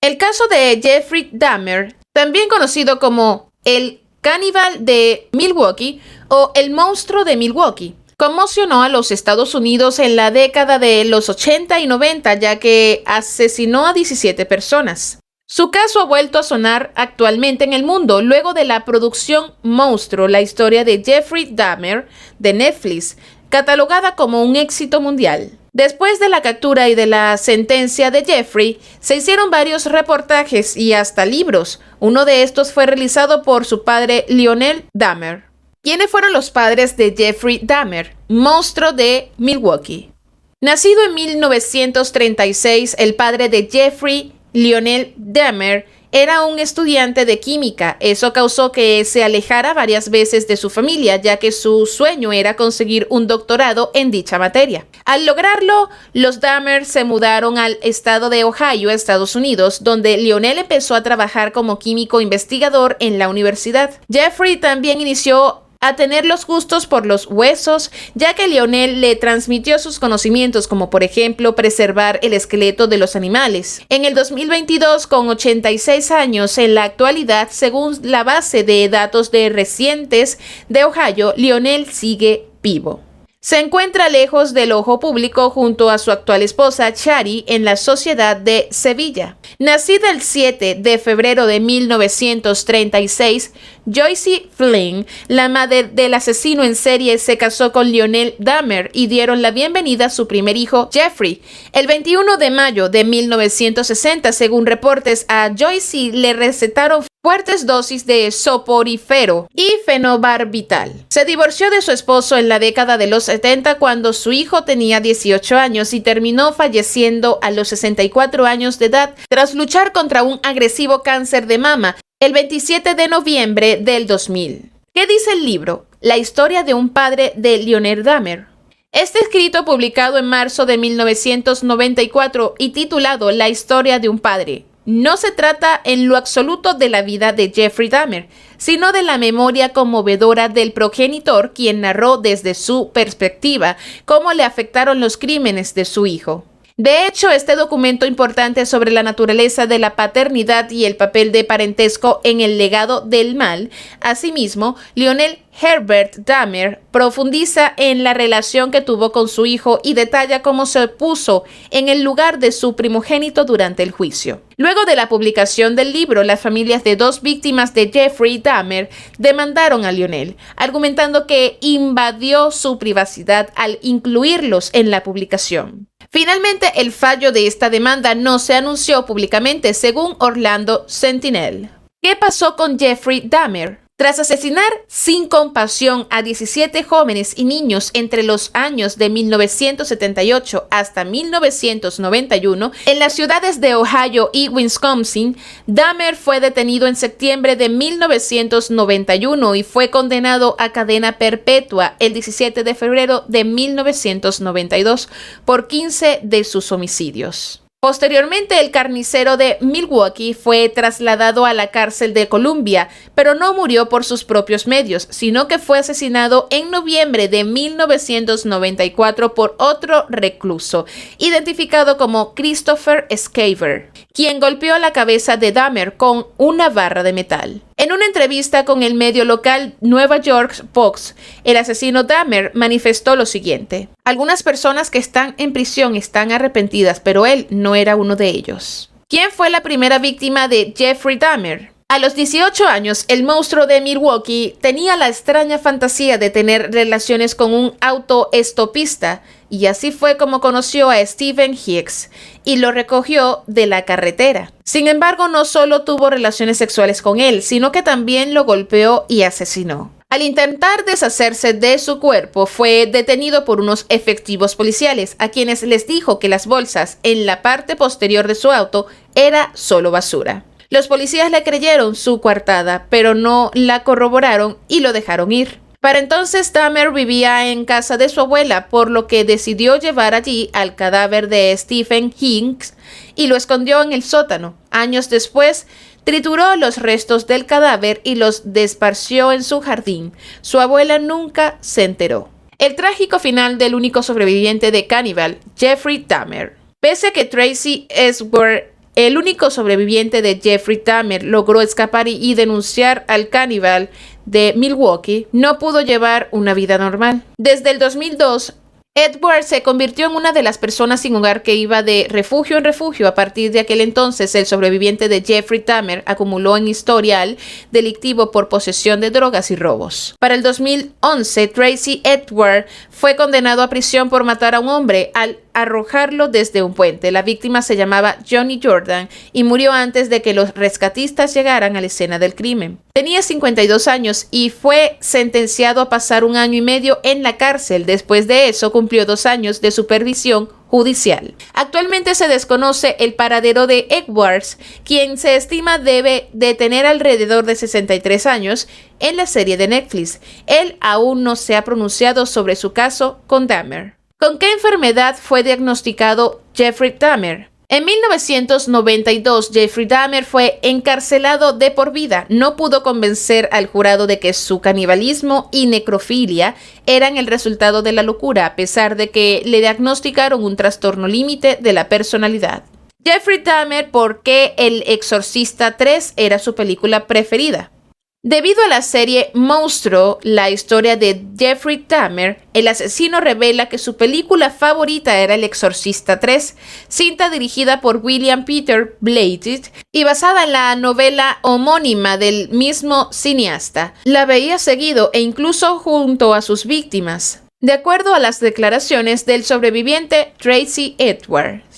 El caso de Jeffrey Dahmer, también conocido como el caníbal de Milwaukee o el monstruo de Milwaukee, conmocionó a los Estados Unidos en la década de los 80 y 90, ya que asesinó a 17 personas. Su caso ha vuelto a sonar actualmente en el mundo luego de la producción Monstruo, la historia de Jeffrey Dahmer de Netflix, catalogada como un éxito mundial. Después de la captura y de la sentencia de Jeffrey, se hicieron varios reportajes y hasta libros. Uno de estos fue realizado por su padre Lionel Dahmer. ¿Quiénes fueron los padres de Jeffrey Dahmer, monstruo de Milwaukee? Nacido en 1936, el padre de Jeffrey, Lionel Dahmer, era un estudiante de química. Eso causó que se alejara varias veces de su familia, ya que su sueño era conseguir un doctorado en dicha materia. Al lograrlo, los Dahmer se mudaron al estado de Ohio, Estados Unidos, donde Lionel empezó a trabajar como químico investigador en la universidad. Jeffrey también inició a tener los gustos por los huesos, ya que Lionel le transmitió sus conocimientos, como por ejemplo preservar el esqueleto de los animales. En el 2022, con 86 años en la actualidad, según la base de datos de recientes de Ohio, Lionel sigue vivo. Se encuentra lejos del ojo público junto a su actual esposa Chari en la Sociedad de Sevilla. Nacida el 7 de febrero de 1936, Joyce Flynn, la madre del asesino en serie, se casó con Lionel Dahmer y dieron la bienvenida a su primer hijo, Jeffrey. El 21 de mayo de 1960, según reportes, a Joyce le recetaron fuertes dosis de soporífero y fenobarbital. Se divorció de su esposo en la década de los 70 cuando su hijo tenía 18 años y terminó falleciendo a los 64 años de edad tras luchar contra un agresivo cáncer de mama el 27 de noviembre del 2000. ¿Qué dice el libro? La historia de un padre de Lionel Dahmer. Este escrito, publicado en marzo de 1994 y titulado La historia de un padre, no se trata en lo absoluto de la vida de Jeffrey Dahmer, sino de la memoria conmovedora del progenitor, quien narró desde su perspectiva cómo le afectaron los crímenes de su hijo. De hecho, este documento importante sobre la naturaleza de la paternidad y el papel de parentesco en el legado del mal. Asimismo, Lionel Herbert Dahmer profundiza en la relación que tuvo con su hijo y detalla cómo se puso en el lugar de su primogénito durante el juicio. Luego de la publicación del libro, las familias de dos víctimas de Jeffrey Dahmer demandaron a Lionel, argumentando que invadió su privacidad al incluirlos en la publicación. Finalmente, el fallo de esta demanda no se anunció públicamente, según Orlando Sentinel. ¿Qué pasó con Jeffrey Dahmer? Tras asesinar sin compasión a 17 jóvenes y niños entre los años de 1978 hasta 1991 en las ciudades de Ohio y Wisconsin, Dahmer fue detenido en septiembre de 1991 y fue condenado a cadena perpetua el 17 de febrero de 1992 por 15 de sus homicidios. Posteriormente, el carnicero de Milwaukee fue trasladado a la cárcel de Columbia, pero no murió por sus propios medios, sino que fue asesinado en noviembre de 1994 por otro recluso, identificado como Christopher Schaefer, quien golpeó la cabeza de Dahmer con una barra de metal. En una entrevista con el medio local Nueva York Post, el asesino Dahmer manifestó lo siguiente: algunas personas que están en prisión están arrepentidas, pero él no era uno de ellos. ¿Quién fue la primera víctima de Jeffrey Dahmer? A los 18 años, el monstruo de Milwaukee tenía la extraña fantasía de tener relaciones con un autoestopista, y así fue como conoció a Stephen Hicks y lo recogió de la carretera. Sin embargo, no solo tuvo relaciones sexuales con él, sino que también lo golpeó y asesinó. Al intentar deshacerse de su cuerpo, fue detenido por unos efectivos policiales, a quienes les dijo que las bolsas en la parte posterior de su auto era solo basura. Los policías le creyeron su coartada, pero no la corroboraron y lo dejaron ir. Para entonces, Dahmer vivía en casa de su abuela, por lo que decidió llevar allí al cadáver de Stephen Hicks y lo escondió en el sótano. Años después, trituró los restos del cadáver y los desparció en su jardín. Su abuela nunca se enteró. El trágico final del único sobreviviente de Cannibal, Jeffrey Dahmer. Pese a que Tracy Ellsworth el único sobreviviente de Jeffrey Dahmer, logró escapar y denunciar al caníbal de Milwaukee, no pudo llevar una vida normal. Desde el 2002, Edward se convirtió en una de las personas sin hogar que iba de refugio en refugio. A partir de aquel entonces, el sobreviviente de Jeffrey Dahmer acumuló un historial delictivo por posesión de drogas y robos. Para el 2011, Tracy Edward fue condenado a prisión por matar a un hombre al arrojarlo desde un puente. La víctima se llamaba Johnny Jordan y murió antes de que los rescatistas llegaran a la escena del crimen. Tenía 52 años y fue sentenciado a pasar 1 año y medio en la cárcel. Después de eso, cumplió 2 años de supervisión judicial. Actualmente se desconoce el paradero de Edwards, quien se estima debe de tener alrededor de 63 años en la serie de Netflix. Él aún no se ha pronunciado sobre su caso con Dahmer. ¿Con qué enfermedad fue diagnosticado Jeffrey Dahmer? En 1992, Jeffrey Dahmer fue encarcelado de por vida. No pudo convencer al jurado de que su canibalismo y necrofilia eran el resultado de la locura, a pesar de que le diagnosticaron un trastorno límite de la personalidad. Jeffrey Dahmer, ¿por qué El Exorcista 3 era su película preferida? Debido a la serie Monstruo, la historia de Jeffrey Dahmer, el asesino revela que su película favorita era El Exorcista 3, cinta dirigida por William Peter Blatty y basada en la novela homónima del mismo cineasta. La veía seguido e incluso junto a sus víctimas, de acuerdo a las declaraciones del sobreviviente Tracy Edwards.